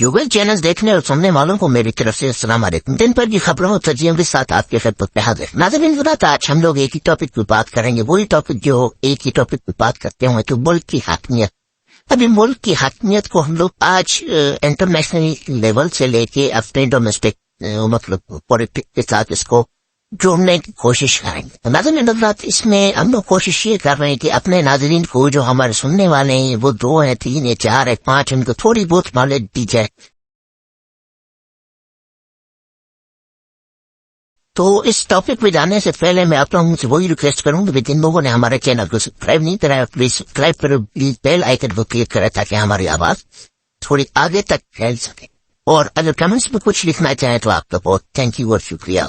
یوگل channel دیکھنے اور سننے والوں کو میری طرف سے السلام علیکم. دن پر کی خبروں اور تجزیوں کے ساتھ آپ کے خدمت میں حاضر. ناظرین حضرات، آج ہم لوگ ایک ہی ٹاپک پہ بات کریں گے، وہی ٹاپک جو ایک ہی ٹاپک پہ بات کرتے ہیں تو ملک کی حاکمیت. ابھی ملک کی حاکمیت کو ہم لوگ آج انٹرنیشنل لیول سے لے کے اپنے ڈومیسٹک مطلب پولیٹک کے ساتھ اس کو جوڑنے کی کوشش کریں گے. ناظرین حضرات، اس میں ہم لوگ کوشش یہ کر رہے ہیں کہ اپنے ناظرین کو جو ہمارے سننے والے ہیں وہ 2 ہیں، 3 ہیں، 4 ہیں، 5، ان کو تھوڑی بہت نالج دی جائے. تو اس ٹاپک پہ جانے سے پہلے میں آپ لوگوں سے وہی ریکویسٹ کروں گا کہ جن لوگوں نے ہمارے چینل کو سبسکرائب نہیں کرایا پلیز سبسکرائب کرو، پلیز بیل آئیکن کو کلک کریں تاکہ ہماری آواز تھوڑی آگے تک پھیل سکے. اور اگر کمنٹس میں کچھ لکھنا چاہیں تو آپ کا بہت تھینک یو اور شکریہ.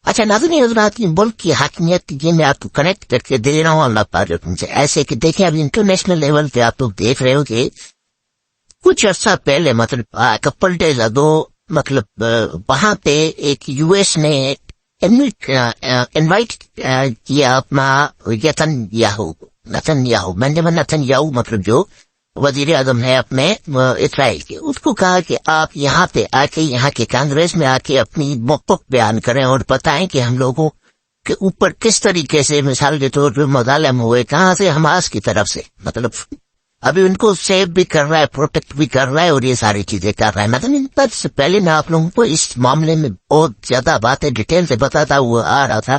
اچھا ناظرین حضرات، یہ ملک کی حاکمیت یہ میں آپ کو کنیکٹ کر کے دے رہا ہوں اللہ پاک سے ایسے کہ دیکھیں ابھی انٹرنیشنل لیول پہ آپ لوگ دیکھ رہے ہو کہ کچھ عرصہ پہلے مطلب کپل ڈیز اگو مطلب وہاں پہ ایک یو ایس نے انوائٹ کیا اپنا نتن یاہو مطلب جو وزیر اعظم ہے اپنے اسرائیل کے، اس کو کہا کہ آپ یہاں پہ آ کے یہاں کے کانگریس میں آ کے اپنی موقف بیان کریں اور بتائیں کہ ہم لوگوں کے اوپر کس طریقے سے مثال کے طور پہ مظالم ہوئے، کہاں سے، حماس کی طرف سے. مطلب ابھی ان کو سیو بھی کر رہا ہے، پروٹیکٹ بھی کر رہا ہے اور یہ ساری چیزیں کر رہا ہے. مطلب ان پر سے پہلے میں آپ لوگوں کو اس معاملے میں بہت زیادہ باتیں ڈیٹیل سے بتاتا ہوا آ رہا تھا،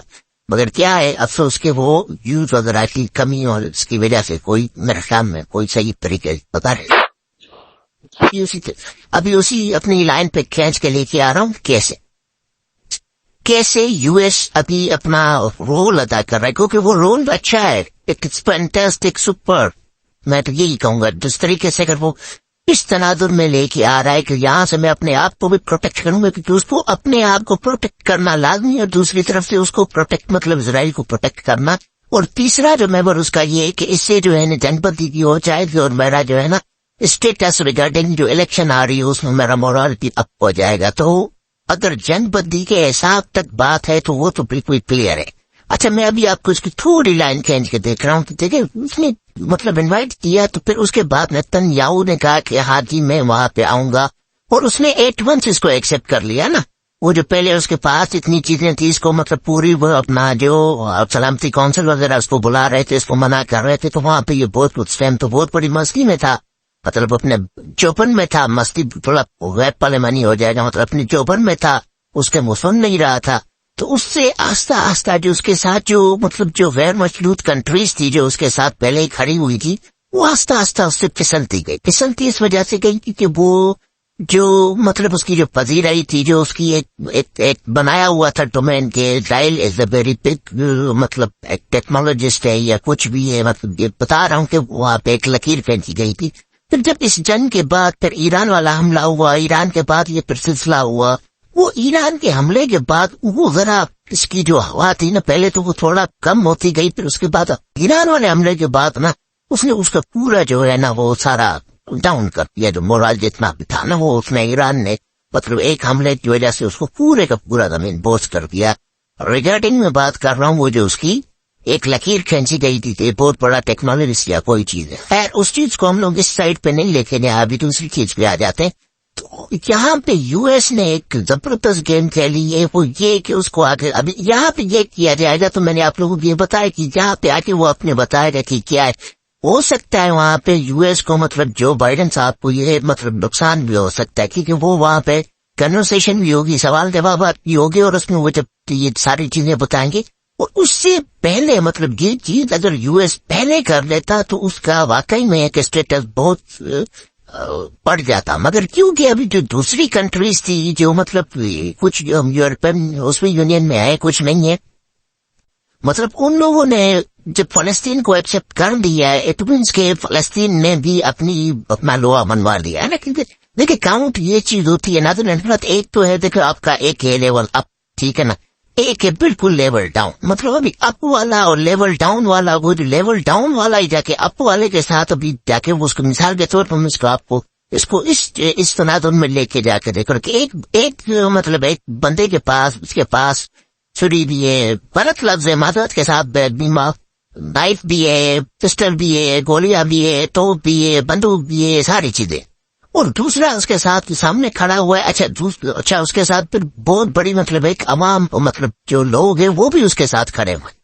مگر کیا ہے افسوس کہ وہ یوز وغیرہ کی کمی اور اس کی وجہ سے کوئی میرے خیال میں کوئی صحیح طریقے سے بتا رہے. ابھی اسی اپنی لائن پہ کھینچ کے لے کے آ رہا ہوں کیسے یو ایس ابھی اپنا رول ادا کر رہا ہے، کیونکہ وہ رول اچھا ہے، اٹس فینٹاسٹک، سپر. میں تو یہی کہوں گا جس طریقے سے اگر وہ اس تناظر میں لے کے آ رہا ہے کہ یہاں سے میں اپنے آپ کو بھی پروٹیکٹ کروں گا، کیونکہ اس کو اپنے آپ کو پروٹیکٹ کرنا لازمی ہے اور دوسری طرف سے اس کو پروٹیکٹ مطلب اسرائیل کو پروٹیکٹ کرنا. اور تیسرا جو محور اس کا یہ ہے کہ اس سے جو ہے نا جنگ بندی کی ہو جائے گی اور میرا جو ہے نا اسٹیٹس ریگارڈنگ جو الیکشن آ رہی ہے اس میں میرا مورالٹی اپ ہو جائے گا. تو اگر جنگ بندی کے حساب تک بات ہے تو وہ تو بالکل کلیئر ہے. اچھا میں ابھی آپ کو اس کی تھوڑی لائن کھینچ کے دیکھ رہا ہوں کہ دیکھیں اس نے مطلب انوائٹ کیا تو پھر اس کے بعد نتن یاہو نے کہا کہ ہاں جی میں وہاں پہ آؤں گا، اور اس نے 8 months اس کو ایکسپٹ کر لیا نا. وہ جو پہلے اس کے پاس اتنی چیزیں تھی اس کو مطلب پوری وہ اپنا جو سلامتی کونسل وغیرہ اس کو بلا رہے تھے، اس کو منع کر رہے تھے، تو وہاں پہ یہ بہت اس ٹائم تو بہت بڑی مستی میں تھا، مطلب اپنے چوپن میں تھا. مستی تھوڑا غیب پارلیمانی ہو جائے گا، مطلب اپنی چوپن میں تھا، اس کے منہ سن نہیں رہا تھا. تو اس سے آہستہ آہستہ جو اس کے ساتھ جو مطلب جو غیر مشروط کنٹریز تھی جو اس کے ساتھ پہلے ہی کھڑی ہوئی تھی، وہ آہستہ آہستہ اس سے پھسلتی اس وجہ سے گئی کہ وہ جو مطلب اس کی جو پذیرائی تھی، جو اس کی ایک بنایا ہوا تھا ڈومین کے اسرائیل از اے ویری بگ مطلب ایک ٹیکنالوجسٹ ہے یا کچھ بھی ہے، مطلب یہ بتا رہا ہوں کہ وہاں پہ ایک لکیر پھینکی گئی تھی. پھر جب اس جنگ کے بعد پھر ایران والا حملہ ہوا، ایران کے بعد یہ پھر سلسلہ ہوا، وہ ایران کے حملے کے بعد وہ ذرا اس کی جو ہوا تھی نا پہلے تو وہ تھوڑا کم ہوتی گئی، پھر اس کے بعد ایران والے حملے کے بعد نا اس نے اس کا پورا جو ہے نا وہ سارا ڈاؤن کر دیا، جو مورال جتنا بھی تھا نا وہ اس نے ایران نے مطلب ایک حملے کی وجہ سے اس کو پورے کا پورا زمین بوجھ کر دیا. ریگارڈنگ میں بات کر رہا ہوں وہ جو اس کی ایک لکیر کھینچی گئی تھی بہت بڑا ٹیکنالوجسٹ یا کوئی چیز ہے. خیر اس چیز کو ہم لوگ اس سائڈ پہ نہیں لے کے جائیں، ابھی دوسری چیز پہ آ جاتے ہیں. تو یہاں پہ یو ایس نے ایک زبردست گیم کھیلی ہے، وہ یہ کہ اس کو آگے ابھی یہاں پہ یہ کیا جائے گا. تو میں نے آپ لوگوں کو یہ بتایا کہ یہاں پہ آ کے وہ اپنے بتائے گا کہ کیا ہے ہو سکتا ہے وہاں پہ یو ایس کو مطلب جو بائیڈن صاحب کو یہ مطلب نقصان بھی ہو سکتا ہے، کیونکہ وہ وہاں پہ کنورسیشن بھی ہوگی، سوال جوابات بھی ہوگی، اور اس میں وہ جب یہ ساری چیزیں بتائیں گے. اور اس سے پہلے مطلب یہ چیز اگر یو ایس پہلے کر لیتا تو اس کا واقعی میں ایک اسٹیٹس بہت پڑ جاتا. مگر کیونکہ ابھی جو دوسری کنٹریز تھی جو مطلب کچھ یورپین اس میں یونین میں آئے کچھ نہیں ہے، مطلب ان لوگوں نے جب فلسطین کو ایکسپٹ کر دیا ہے اٹ مینس کہ فلسطین نے بھی اپنا لوا منوا لیا ہے نا. کیونکہ دیکھیں کاؤنٹ یہ چیز ہوتی ہے نا، ایک تو ہے دیکھو آپ کا ایک ہے لیول اپ، ٹھیک ہے نا، ایک ہے بالکل لیول ڈاؤن. مطلب ابھی اپ والا اور لیول ڈاؤن والا، وہ جو لیول ڈاؤن والا ہی جا کے اپ والے کے ساتھ ابھی جا کے وہ اس کو مثال کے طور پر اس کو آپ کو اس تناظر میں لے کے جا کے دیکھو کہ ایک مطلب ایک بندے کے پاس اس کے پاس چھری بھی ہے، غلط لفظ ہے، معذرت کے ساتھ بیما، نائف بھی ہے، پسٹل بھی ہے، گولیاں بھی ہے، توپ بھی ہے، بندوق بھی ہے، ساری چیزیں. اور دوسرا اس کے ساتھ سامنے کھڑا ہوا ہے. اچھا اس کے ساتھ پھر بہت بڑی مطلب ایک عوام مطلب جو لوگ ہیں وہ بھی اس کے ساتھ کھڑے ہوئے.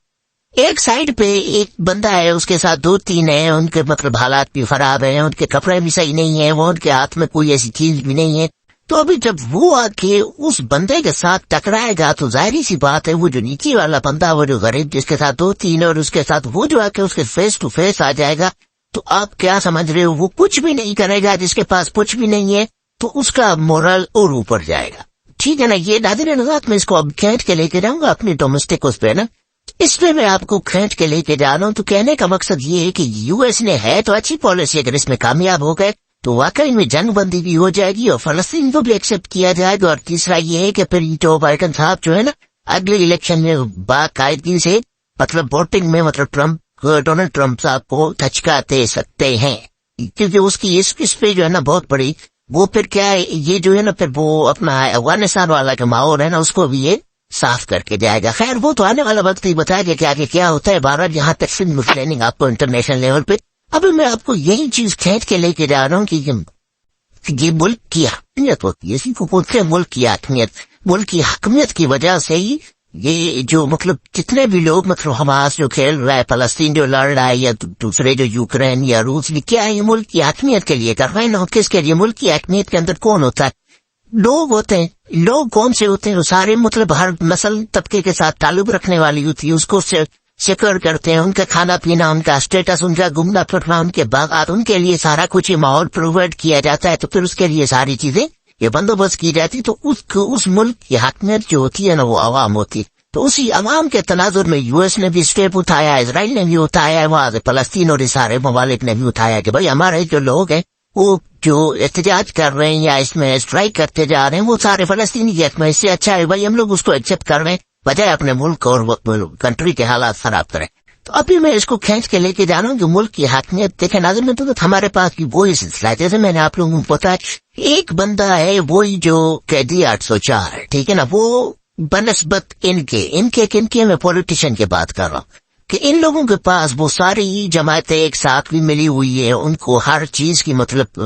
ایک سائڈ پہ ایک بندہ ہے, اس کے ساتھ 2-3 ہیں, ان کے مطلب حالات بھی خراب ہیں, ان کے کپڑے بھی صحیح نہیں ہیں, وہ ان کے ہاتھ میں کوئی ایسی چیز بھی نہیں ہے. تو ابھی جب وہ آ کے اس بندے کے ساتھ ٹکرائے گا تو ظاہری سی بات ہے وہ جو نیچے والا بندہ, وہ جو غریب جس کے ساتھ 2-3 اور اس کے ساتھ وہ جو آ کے اس کے فیس ٹو فیس آ جائے گا, تو آپ کیا سمجھ رہے ہو, وہ کچھ بھی نہیں کرے گا. جس کے پاس کچھ بھی نہیں ہے تو اس کا مورل اور اوپر جائے گا. ٹھیک ہے نا. یہ ناظرین حضرات میں اس کو اب کھینچ کے لے کے جاؤں گا اپنی ڈومیسٹک اس پہ نا. اس میں آپ کو کھینچ کے لے کے جا رہا ہوں. تو کہنے کا مقصد یہ ہے کہ یو ایس نے ہے تو اچھی پالیسی, اگر اس میں کامیاب ہو گئے تو واقعی میں جنگ بندی بھی ہو جائے گی اور فلسطین کو بھی ایکسپٹ کیا جائے گا. اور تیسرا یہ ہے کہ پھر جو بائیڈن صاحب جو ہے نا اگلے الیکشن میں باقاعدگی سے مطلب ووٹنگ میں مطلب ڈونلڈ ٹرمپ صاحب کو دھچکا دے سکتے ہیں, کیونکہ اس کی اس پہ جو ہے نا بہت بڑی وہ پھر کیا ہے, یہ جو ہے نا پھر وہ اپنا افغانستان والا جو ماحول ہے نا اس کو بھی یہ صاف کر کے جائے گا. خیر وہ تو آنے والا وقت ہی بتائے گا کہ آگے کیا ہوتا ہے. بارہ جہاں تک فلم ٹریننگ آپ کو انٹرنیشنل لیول پہ, ابھی میں آپ کو یہی چیز کھینچ کے لے کے جا رہا ہوں کہ یہ ملک کی حکمیت ہوتی ہے. اسی کو بولتے ہیں ملک کی حکمیت. ملک کی حکمیت کی وجہ سے ہی یہ جو مطلب جتنے بھی لوگ مطلب حماس جو کھیل رہا ہے, فلسطین جو لڑ رہا ہے, یا دوسرے جو یوکرین یا روس, کیا ہے یہ ملک کی حکمیت کے لیے کر رہے ہیں نا. کس کے لیے؟ ملک کی حکمیت کے اندر کون ہوتا ہے؟ لوگ ہوتے ہیں. لوگ کون سے ہوتے ہیں؟ وہ سارے مطلب ہر نسل طبقے کے ساتھ تعلق رکھنے والی ہوتی ہے, اس کو سیکور کرتے ہیں. ان کا کھانا پینا, ان کا اسٹیٹس, ان کا گھومنا پھرنا, ان کے باغات, ان کے لیے سارا کچھ یہ ماحول پرووائڈ کیا جاتا ہے. تو پھر اس کے لیے ساری چیزیں یہ بندوبست کی جاتی. تو اس ملک کی حکمیت جو ہوتی ہے نا وہ عوام ہوتی ہے. تو اسی عوام کے تناظر میں یو ایس نے بھی اسٹیپ اٹھایا, اسرائیل نے بھی اٹھایا ہے, وہاں سے فلسطین اور سارے ممالک نے بھی اٹھایا کہ بھائی ہمارے جو لوگ ہیں وہ جو احتجاج کر رہے ہیں یا اس میں اسٹرائک کرتے جا رہے ہیں وہ سارے فلسطینی کے حق میں. اس سے اچھا ہے بھائی ہم لوگ اس کو ایکسپٹ کر رہے ہیں بجائے اپنے ملک اور کنٹری کے حالات خراب کریں. تو ابھی میں اس کو کھینچ کے لے کے جا رہا ہوں کہ ملک کی حاکمیت دیکھیں ناظرین میں. تو ہمارے پاس کی وہی سلسلہ ہے جیسے میں نے آپ لوگوں کو بتایا. ایک بندہ ہے وہی جو قیدی 804, ٹھیک ہے نا, وہ بنسبت ان کے میں پولیٹیشن کی بات کر رہا ہوں کہ ان لوگوں کے پاس وہ ساری جماعتیں ایک ساتھ بھی ملی ہوئی ہے, ان کو ہر چیز کی مطلب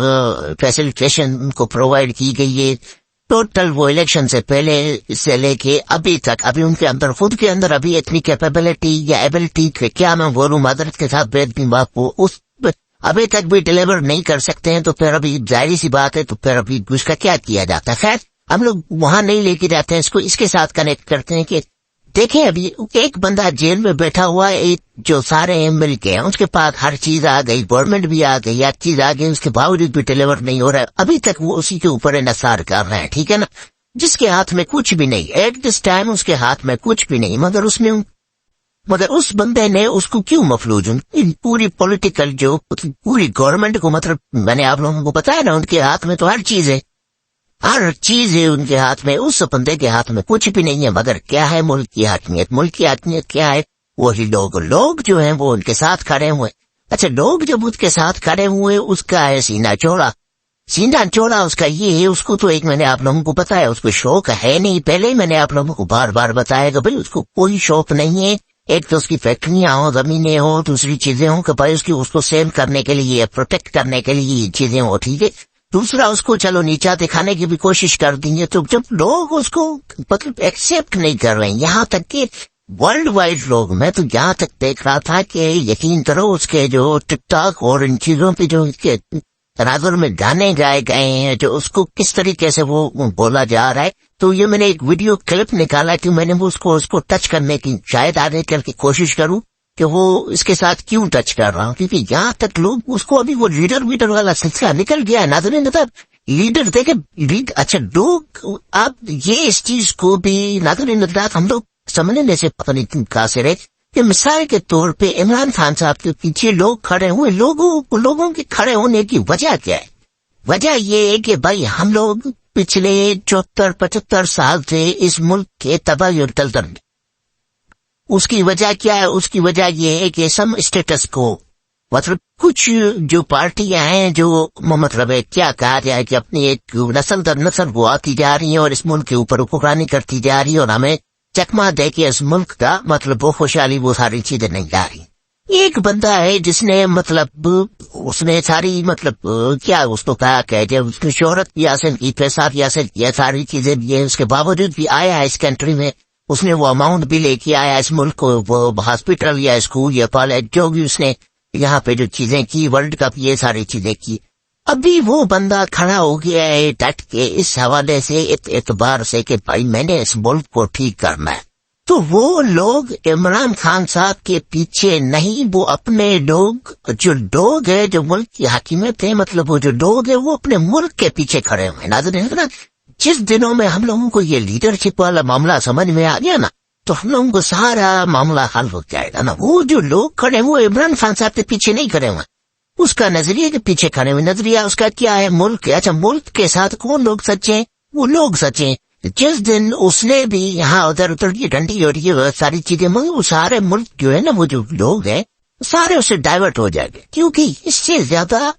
فیسیلیٹیشن ان کو پرووائڈ کی گئی ہے ٹوٹل. وہ الیکشن سے پہلے سے لے کے ابھی تک ابھی ان کے اندر خود کے اندر ابھی اتنی کیپیبلٹی یا ایبلٹی کیا میں بولوں معذرت کے ساتھ بیت بھی باپ کو اس ابھی تک بھی ڈیلیور نہیں کر سکتے ہیں. تو پھر ابھی ظاہری سی بات ہے, تو پھر ابھی اس کا کیا کیا جاتا ہے. خیر ہم لوگ وہاں نہیں لے کے جاتے ہیں, اس کو اس کے ساتھ کنیکٹ کرتے ہیں کہ دیکھیں ابھی ایک بندہ جیل میں بیٹھا ہوا ہے, جو سارے مل کے ہیں, اس کے پاس ہر چیز آ گئی, گورنمنٹ بھی آ گئی, ہر چیز آ گئی, اس کے باوجود بھی ڈیلیور نہیں ہو رہا ہے. ابھی تک وہ اسی کے اوپر انحصار کر رہے ہیں, ٹھیک ہے نا, جس کے ہاتھ میں کچھ بھی نہیں. ایٹ دس ٹائم اس کے ہاتھ میں کچھ بھی نہیں, مگر اس بندے نے اس کو کیوں مفلوج پوری پولیٹیکل جو پوری گورنمنٹ کو مطلب میں نے آپ لوگوں کو بتایا نا ان کے ہاتھ میں تو ہر چیز ہے ان کے ہاتھ میں. اس بندے کے ہاتھ میں کچھ بھی نہیں ہے. مگر کیا ہے ملک کی حاکمیت. ملک کی حاکمیت کیا ہے؟ وہی لوگ جو ہیں وہ ان کے ساتھ کھڑے ہوئے. اچھا لوگ جب اس کے ساتھ کھڑے ہوئے, اس کا ہے سینہ چوڑا اس کا یہ ہے. اس کو تو ایک میں نے آپ لوگوں کو بتایا اس کو شوق ہے نہیں. پہلے ہی میں نے آپ لوگوں کو بار بار بتایا کہ بھائی اس کو کوئی شوق نہیں ہے. ایک تو اس کی فیکٹریاں ہوں, زمینیں ہوں, دوسری چیزیں ہوں کہ بھائی اس کی اس کو سیو کرنے کے لیے, پروٹیکٹ کرنے کے لیے یہ چیزیں ہوں, ٹھیک ہے. دوسرا اس کو چلو نیچا دکھانے کی بھی کوشش کر دیں گے. تو جب لوگ اس کو مطلب ایکسپٹ نہیں کر رہے ہیں, یہاں تک کہ ورلڈ وائڈ لوگ, میں تو یہاں تک دیکھ رہا تھا کہ یقین کرو اس کے جو ٹک ٹاک اور ان چیزوں پہ جو اس کے تناظر میں گانے گائے گئے ہیں, جو اس کو کس طریقے سے وہ بولا جا رہا ہے. تو یہ میں نے ایک ویڈیو کلپ نکالا کہ میں نے اس کو ٹچ کرنے کی شاید آگے کر کے کوشش کروں کہ وہ اس کے ساتھ کیوں ٹچ کر رہا ہوں, کیونکہ یہاں تک لوگ اس کو ابھی وہ لیڈر والا سلسلہ نکل گیا ہے. ناظرین مطلب لیڈر دیکھیں اچھا لوگ آپ یہ اس چیز کو بھی ناظرین مطلب ہم لوگ سمجھنے سے پتہ نہیں قاصر ہے کہ مثال کے طور پہ عمران خان صاحب کے پیچھے لوگ کھڑے ہوئے, لوگوں کے کھڑے ہونے کی وجہ کیا ہے؟ وجہ یہ ہے کہ بھائی ہم لوگ پچھلے 74-75 سال سے اس ملک کے تباہی اور دلدل میں. اس کی وجہ کیا ہے؟ اس کی وجہ یہ ہے کہ سم اسٹیٹس کو مطلب کچھ جو پارٹیاں ہیں جو مطلب ہے کیا کہا جائے کہ اپنی ایک نسل در نسل وہ آتی جا رہی ہیں اور اس ملک کے اوپر حکمرانی کرتی جا رہی ہے, اور ہمیں چکما دے کے اس ملک کا مطلب وہ خوشحالی وہ ساری چیزیں نہیں جا رہی. ایک بندہ ہے جس نے مطلب اس نے ساری مطلب کیا اس کو کہا کہ جب اس کی شہرت بھی حاصل کی، پیسہ بھی حاصل کیا، ساری چیزیں بھی ہے، اس کے باوجود بھی آیا اس کنٹری میں، اس نے وہ اماؤنٹ بھی لے کے آیا اس ملک کو، وہ ہاسپٹل یا اسکول یا کالج جو بھی اس نے یہاں پہ جو چیزیں کی، ورلڈ کپ یہ ساری چیزیں کی، ابھی وہ بندہ کھڑا ہو گیا ہے ڈٹ کے اس حوالے سے اعتبار سے کہ بھائی میں نے اس ملک کو ٹھیک کرنا ہے. تو وہ لوگ عمران خان صاحب کے پیچھے نہیں، وہ اپنے لوگ جو لوگ ہیں جو ملک کی حاکمیت ہے، مطلب وہ جو لوگ ہیں وہ اپنے ملک کے پیچھے کھڑے ہوئے. ناظرین جس دنوں میں ہم لوگوں کو یہ لیڈرشپ والا معاملہ سمجھ میں آ گیا نا، تو ہم لوگوں کو سارا معاملہ حل ہو جائے گا نا. وہ جو لوگ کھڑے وہ عمران خان صاحب کے پیچھے نہیں کھڑے ہوئے، اس کا نظریے کے پیچھے کھڑے ہوئے. نظریہ اس کا کیا ہے؟ ملک. اچھا ملک کے ساتھ کون لوگ سچے؟ وہ لوگ سچے. جس دن اس نے بھی یہاں ادھر ادھر کی ڈنڈی اور یہ ساری چیزیں، مگر وہ سارے ملک جو ہے نا، وہ جو لوگ ہیں سارے اسے ڈائیورٹ ہو جائے گے. کیونکہ اس سے زیادہ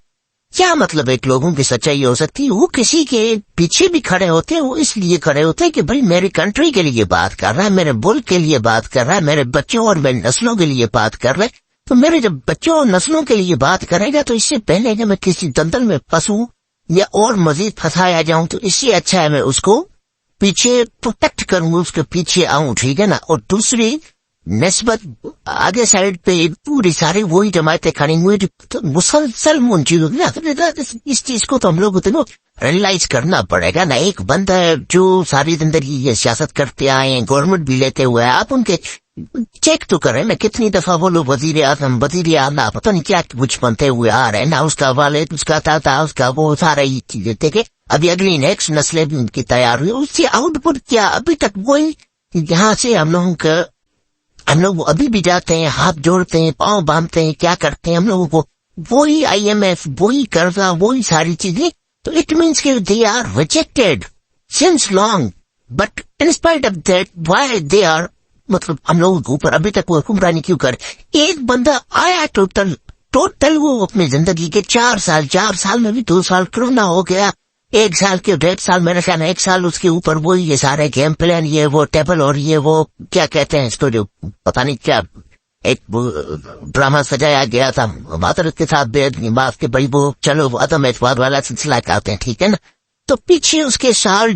کیا مطلب ایک لوگوں کی سچائی ہو سکتی؟ وہ کسی کے پیچھے بھی کھڑے ہوتے ہیں، وہ اس لیے کھڑے ہوتے ہیں کہ بھائی میری کنٹری کے لیے بات کر رہا ہے، میرے ملک کے لیے بات کر رہا ہے، میرے بچوں اور میری نسلوں کے لیے بات کر رہا ہے. تو میرے جب بچوں اور نسلوں کے لیے بات کرے گا تو اس سے پہلے کہ میں کسی دندل میں پھنسوں یا اور مزید پھنسایا جاؤں، تو اس سے اچھا ہے میں اس کو پیچھے پروٹیکٹ کروں، اس کے پیچھے آؤں. ٹھیک ہے نا. اور دوسری نسبت آگے سائڈ پہ پوری ساری وہی جماعتیں کھڑی ہوئی مسلسل منجی. اس چیز کو تو ہم لوگ ریئلائز کرنا پڑے گا نا. ایک بندہ ہے جو ساری زندگی یہ سیاست کرتے آئے ہیں، گورنمنٹ بھی لیتے ہوئے ہیں، آپ ان کے چیک تو کریں نا کتنی دفعہ وہ لوگ وزیر اعظم پتہ نہیں کیا کچھ بنتے ہوئے آ رہے ہیں نا. اس کا والد، اس کا دادا، اس کا وہ سارا یہ چیزیں دیکھے. ابھی اگلی نیکسٹ نسلیں بھی ان کی تیار ہوئی، اس سے آؤٹ پٹ کیا ابھی تک وہی. یہاں سے ہم لوگ ابھی بھی جاتے ہیں، ہاتھ جوڑتے ہیں، پاؤں باندھتے ہیں، کیا کرتے ہیں ہم لوگوں کو وہی IMF، وہی قرضہ، وہی ساری چیزیں. تو اٹ مینس کہ they are rejected since long, but in spite of that why they are, مطلب ہم لوگوں کے اوپر ابھی تک وہ حکمرانی کیوں کر. ایک بندہ آیا ٹوٹل وہ اپنی زندگی کے 4 سال میں بھی 2 سال کرونا ہو گیا، 1 سال کے 1.5 سال میرے خیال 1 سال اس کے اوپر وہی یہ سارے گیم پلان، یہ وہ ٹیبل اور یہ وہ کیا کہتے ہیں اس کو، جو پتہ نہیں کیا ایک ڈرامہ سجایا گیا تھا معذرت کے ساتھ بے بات کے بھائی وہ چلو وہ عدم اعتماد والا سلسلہ کہتے ہیں. ٹھیک ہے نا. تو پیچھے اس کے سال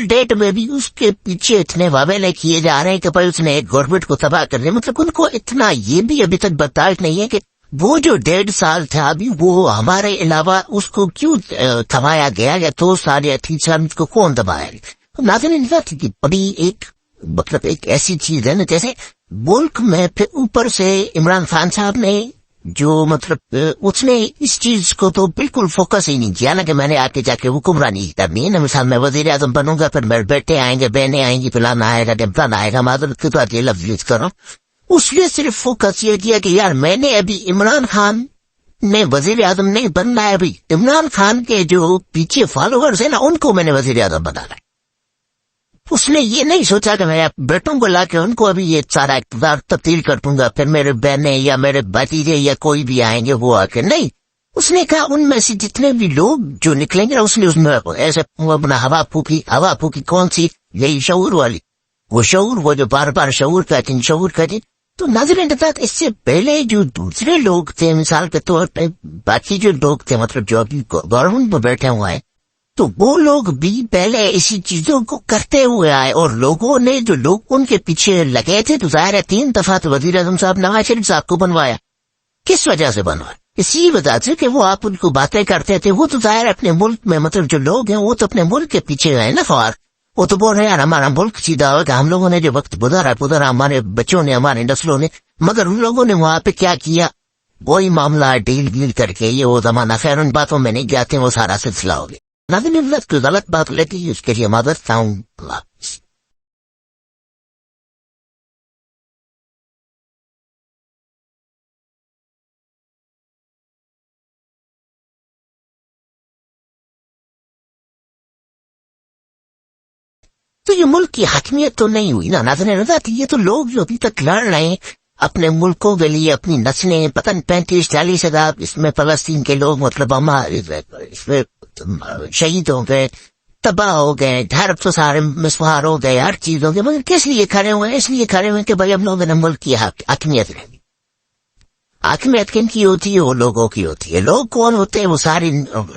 ڈیٹ میں بھی اس کے پیچھے اتنے واویلے کیے جا رہے ہیں کہ بھائی اس نے ایک گورنمنٹ کو تباہ کر دیا. مطلب ان کو اتنا یہ بھی ابھی تک برداشت نہیں ہے کہ وہ جو 1.5 سال تھا ابھی وہ ہمارے علاوہ اس کو کیوں تھمایا گیا، یا 2 سال یا 3 سال اس کو کون دبایا. ناظرین بڑی ایک مطلب ایک ایسی چیز ہے نا، جیسے ملک میں پھر اوپر سے عمران خان صاحب نے جو مطلب اس نے اس چیز کو تو بالکل فوکس ہی نہیں کیا نا کہ میں نے آگے جا کے حکمرانی کرنی ہے نا. مثال میں وزیر اعظم بنوں گا، پھر میرے بیٹے آئیں گے، بہنیں آئیں گی، فلانا آئے گا، ڈمپلان آئے گا، معذرت کے بعد یہ لفظ یوز کر رہا ہوں. اس لیے صرف فوکس یہ کیا کہ یار میں نے ابھی عمران خان نے وزیر اعظم نہیں بننا ہے، ابھی عمران خان کے جو پیچھے فالوورز ہیں نا ان کو میں نے وزیر اعظم بنانا ہے. اس نے یہ نہیں سوچا کہ میں بیٹوں کو لا کے ان کو ابھی یہ سارا اقتدار تبدیل کر دوں گا، پھر میرے بہنیں یا میرے بھتیجے یا کوئی بھی آئیں گے وہ آ کے. نہیں، اس نے کہا ان میں سے جتنے بھی لوگ جو نکلیں گے اس میں ایسے اپنا ہوا پھوکی کون سی، یہی شعور والی، وہ شعور، وہ جو بار بار شعور کہتے. تو ناظرین اس سے پہلے جو دوسرے لوگ تھے، مثال کے طور پہ باقی جو لوگ تھے مطلب جو ابھی گورنمنٹ پہ بیٹھے ہوئے ہیں، تو وہ لوگ بھی پہلے اسی چیزوں کو کرتے ہوئے آئے، اور لوگوں نے جو لوگ ان کے پیچھے لگے تھے تو ظاہر ہے 3 دفعہ تو وزیر اعظم صاحب نواز شریف صاحب کو بنوایا. کس وجہ سے بنوایا؟ اسی وجہ سے کہ وہ آپ ان کو باتیں کرتے تھے. وہ تو ظاہر ہے اپنے ملک میں مطلب جو لوگ ہیں وہ تو اپنے ملک کے پیچھے گئے نا خوار. وہ تو بول رہے ہیں یار ہمارا ملک سیدھا ہوگا، ہم لوگوں نے جو وقت گزارا ہمارے بچوں نے، ہمارے نسلوں نے، مگر ان لوگوں نے وہاں پہ کیا کیا، وہی معاملہ ڈیل کر کے یہ وہ زمانہ. خیر ان باتوں میں نہیں جاتے، وہ سارا سلسلہ ہو گیا. ناظرین کو غلط بات لیتی ہے اس کے لیے معذرت چاہوں. تو یہ ملک کی حاکمیت تو نہیں ہوئی نا ناظرین. یہ تو لوگ جو ابھی تک لڑ رہے ہیں اپنے ملکوں کے لیے، اپنی نسلیں، پتن 35-40 ہزار اس میں فلسطین کے لوگ مطلب اس میں شہید ہو گئے، تباہ ہو گئے، گھر تو سارے مسمار ہو گئے، ہر چیز ہو گئی، مگر کس لیے کھڑے ہوئے ہیں؟ اس لیے کھڑے ہوئے کہ بھائی ہم لوگوں نے ملک کی حاکمیت رہی. حاکمیت کن کی ہوتی ہے؟ وہ لوگوں کی ہوتی ہے. لوگ کون ہوتے ہیں؟ وہ ساری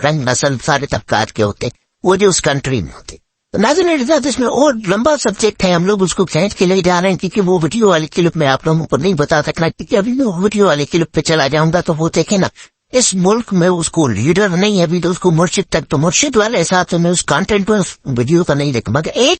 رنگ نسل سارے طبقات کے ہوتے ہیں, وہ جو اس کنٹری میں ہوتے. تو ناظرین اس میں اور لمبا سبجیکٹ ہے, ہم لوگ اس کو کھینچ کے لے جا رہے ہیں کیونکہ وہ ویڈیو والے کلپ میں آپ لوگوں کو نہیں بتا سکنا, کیونکہ ابھی میں ویڈیو والے کلپ پہ چلا جاؤں گا تو وہ دیکھیں نا, اس ملک میں اس کو لیڈر نہیں ہے ابھی تو اس کو مرشد تک, تو مرشد والے حساب سے میں اس کانٹینٹ میں اس ویڈیو کا نہیں دیکھوں. مگر ایک